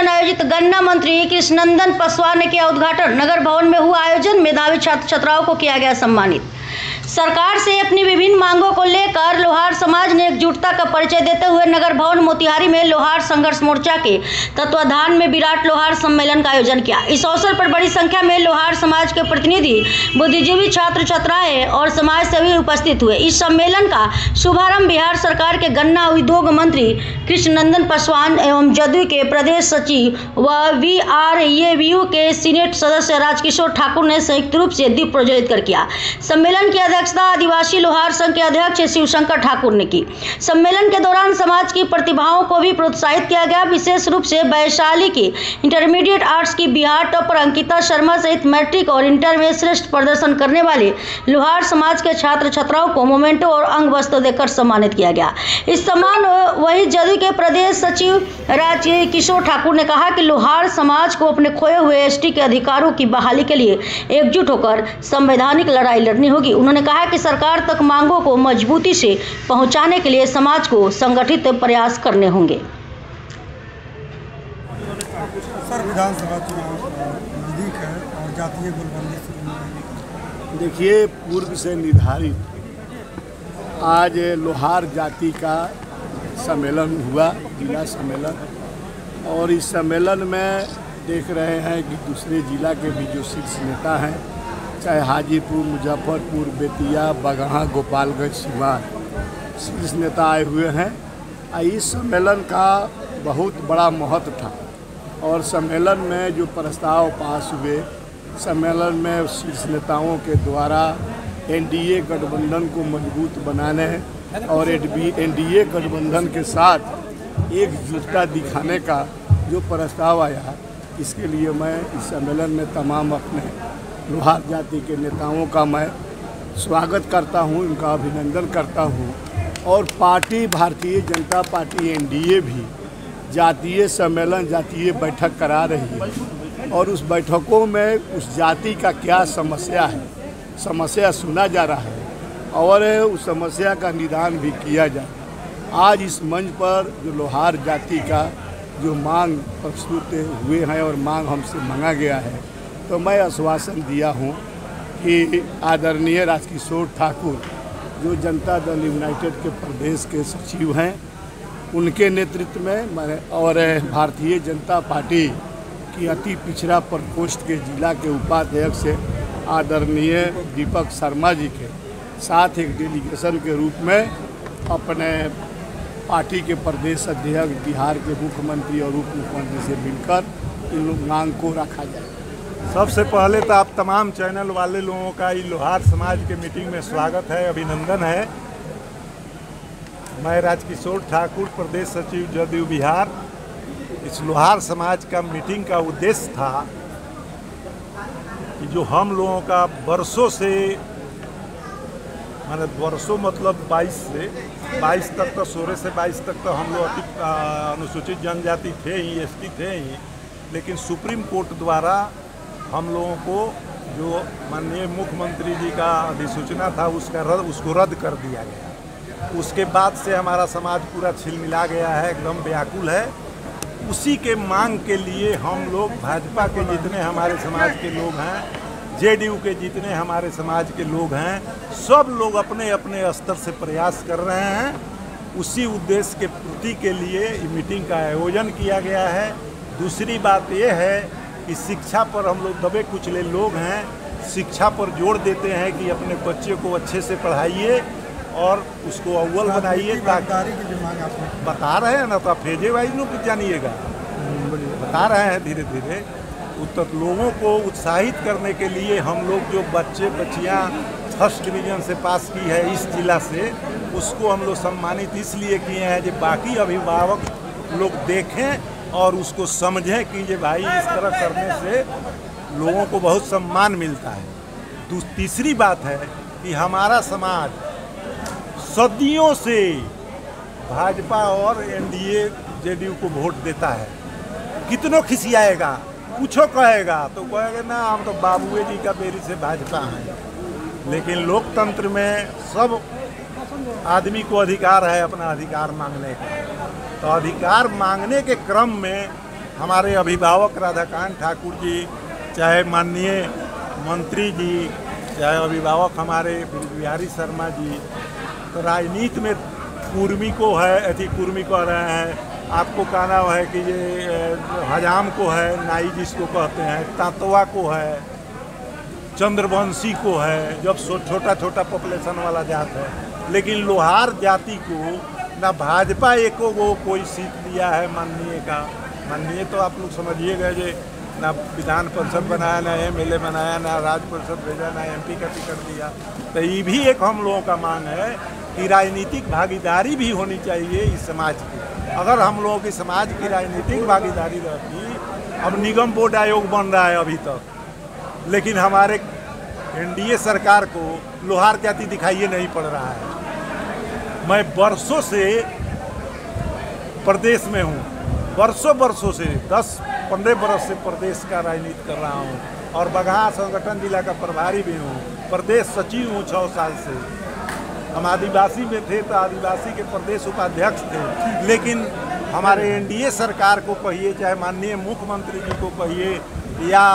सम्मेलन आयोजित गन्ना मंत्री कृष्णनंदन पासवान ने किया उद्घाटन। नगर भवन में हुआ आयोजन, मेधावी छात्र छात्राओं को किया गया सम्मानित। सरकार से अपनी विभिन्न मांगों को लेकर लोहार समाज ने एकजुटता का परिचय देते हुए नगर भवन मोतिहारी में लोहार संघर्ष मोर्चा के तत्वाधान में विराट लोहार सम्मेलन का आयोजन किया। इस अवसर पर बड़ी संख्या में लोहार समाज के प्रतिनिधि, बुद्धिजीवी, छात्र छात्राएं और समाज सेवी उपस्थित हुए। इस सम्मेलन का शुभारंभ बिहार सरकार के गन्ना उद्योग मंत्री कृष्णनंदन पासवान एवं जदयू के प्रदेश सचिव व VRAVU के सीनेट सदस्य राजकिशोर ठाकुर ने संयुक्त रूप से दीप प्रज्वलित कर किया। सम्मेलन की अध्यक्षता आदिवासी लोहार संघ के अध्यक्ष शिवशंकर ठाकुर ने की। सम्मेलन के दौरान समाज की प्रतिभाओं को भी प्रोत्साहित किया गया। विशेष रूप से वैशाली की इंटरमीडिएट आर्ट्स की बिहार टॉपर अंकिता शर्मा सहित मैट्रिक और इंटर में श्रेष्ठ प्रदर्शन करने वाले लोहार समाज के छात्र छात्राओं को मोमेंटो और अंग वस्त्र देकर सम्मानित किया गया। इस सम्मान वही जदयू के प्रदेश सचिव राजकिशोर ठाकुर ने कहा कि लोहार समाज को अपने खोए हुए ST के अधिकारों की बहाली के लिए एकजुट होकर संवैधानिक लड़ाई लड़नी होगी। उन्होंने कहा कि सरकार तक मांगों को मजबूती से पहुंचाने के लिए समाज को संगठित प्रयास करने होंगे। सर, विधानसभा चुनाव नजदीक है और जातीय गुटबंदी, देखिए, पूर्व से निर्धारित आज लोहार जाति का सम्मेलन हुआ, जिला सम्मेलन, और इस सम्मेलन में देख रहे हैं कि दूसरे जिला के भी जो शीर्ष नेता हैं, चाहे हाजीपुर, मुजफ्फरपुर, बेतिया, बगहा, गोपालगंज, सीवान, शीर्ष नेता आए हुए हैं। इस सम्मेलन का बहुत बड़ा महत्व था और सम्मेलन में जो प्रस्ताव पास हुए, सम्मेलन में शीर्ष नेताओं के द्वारा NDA गठबंधन को मजबूत बनाने और NDA गठबंधन के साथ एकजुटता दिखाने का जो प्रस्ताव आया, इसके लिए मैं इस सम्मेलन में तमाम अपने लोहार जाति के नेताओं का मैं स्वागत करता हूं, उनका अभिनंदन करता हूं। और party Bharatiya Janata party NDA भी जातीय सम्मेलन, जातीय बैठक करा रही है और उस बैठकों में उस जाति का क्या समस्या है, समस्या सुना जा रहा है और उस समस्या का निदान भी किया जाए। आज इस मंच पर जो लोहार जाति का जो मांग प्रस्तुत हुए हैं और मांग हमसे मांगा गया है, तो मैं आश्वासन दिया हूं कि आदरणीय राजकिशोर ठाकुर जो जनता दल यूनाइटेड के प्रदेश के सचिव हैं, उनके नेतृत्व में और भारतीय जनता पार्टी की अति पिछड़ा प्रकोष्ठ के जिला के उपाध्यक्ष आदरणीय दीपक शर्मा जी के साथ एक डेलीगेशन के रूप में अपने पार्टी के प्रदेश अध्यक्ष, बिहार के मुख्यमंत्री और उप मुख्यमंत्री से मिलकर इन मांग को रखा जाए। सबसे पहले तो आप तमाम चैनल वाले लोगों का ये लोहार समाज के मीटिंग में स्वागत है, अभिनंदन है। मैं राजकिशोर ठाकुर, प्रदेश सचिव जदयू बिहार। इस लोहार समाज का मीटिंग का उद्देश्य था कि जो हम लोगों का वर्षों से, माने वर्षों मतलब 22 तक तो 16 से 22 तक तो हम लोग अति अनुसूचित जनजाति थे ही, ST थे ही, लेकिन सुप्रीम कोर्ट द्वारा हम लोगों को जो माननीय मुख्यमंत्री जी का अधिसूचना था उसको रद्द कर दिया गया। उसके बाद से हमारा समाज पूरा छिलमिला गया है, एकदम व्याकुल है। उसी के मांग के लिए हम लोग, भाजपा के जितने हमारे समाज के लोग हैं, JDU के जितने हमारे समाज के लोग हैं, सब लोग अपने अपने स्तर से प्रयास कर रहे हैं। उसी उद्देश्य के पूर्ति के लिए मीटिंग का आयोजन किया गया है। दूसरी बात यह है कि शिक्षा पर हम लोग दबे कुचले लोग हैं, शिक्षा पर जोर देते हैं कि अपने बच्चे को अच्छे से पढ़ाइए और उसको अव्वल बनाइए। बता रहे हैं ना, तो आप फेजे वाइज नो कुछ जानिएगा, बता रहे हैं धीरे धीरे। तो लोगों को उत्साहित करने के लिए हम लोग जो बच्चे बच्चियां फर्स्ट डिवीजन से पास की है इस जिला से, उसको हम लोग सम्मानित इसलिए किए हैं कि बाकी अभिभावक लोग देखें और उसको समझें कि ये भाई इस तरह करने से लोगों को बहुत सम्मान मिलता है। तीसरी बात है कि हमारा समाज सदियों से भाजपा और NDA JDU को वोट देता है। कितनों खिसियाएगा, कुछो कहेगा तो कहेगा ना हम तो बाबुए जी का बेरी से भाजपा हैं। लेकिन लोकतंत्र में सब आदमी को अधिकार है अपना अधिकार मांगने का। तो अधिकार मांगने के क्रम में हमारे अभिभावक राधाकांत ठाकुर जी, चाहे माननीय मंत्री जी, चाहे अभिभावक हमारे बिहारी शर्मा जी, तो राजनीति में कुर्मी को है, कुर्मी कह रहे हैं, आपको कहना है कि ये हजाम को है, नाई जिसको कहते हैं, तांतवा को है, चंद्रवंशी को है, जब छोटा छोटा पॉपुलेशन वाला जात है। लेकिन लोहार जाति को ना भाजपा एको को कोई सीट दिया है माननीय तो आप लोग समझिए गए जे ना विधान परिषद बनाया, ना MLA बनाया, ना राज्य परिषद भेजा, ना MP का टिकट दिया। तो ये भी एक हम लोगों का मांग है कि राजनीतिक भागीदारी भी होनी चाहिए इस समाज की। अगर हम लोगों की समाज की राजनीतिक भागीदारी रहती, अब निगम बोर्ड आयोग बन रहा है अभी तक, लेकिन हमारे NDA सरकार को लोहार जाति दिखाइए नहीं पड़ रहा है। मैं वर्षों से प्रदेश में हूँ, वर्षों से 10-15 बरस से प्रदेश का राजनीति कर रहा हूँ और बगहा संगठन जिला का प्रभारी भी हूँ, प्रदेश सचिव हूँ 6 साल से। हम आदिवासी में थे तो आदिवासी के प्रदेश उपाध्यक्ष थे, लेकिन हमारे NDA सरकार को कहिए, चाहे माननीय मुख्यमंत्री जी को कहिए या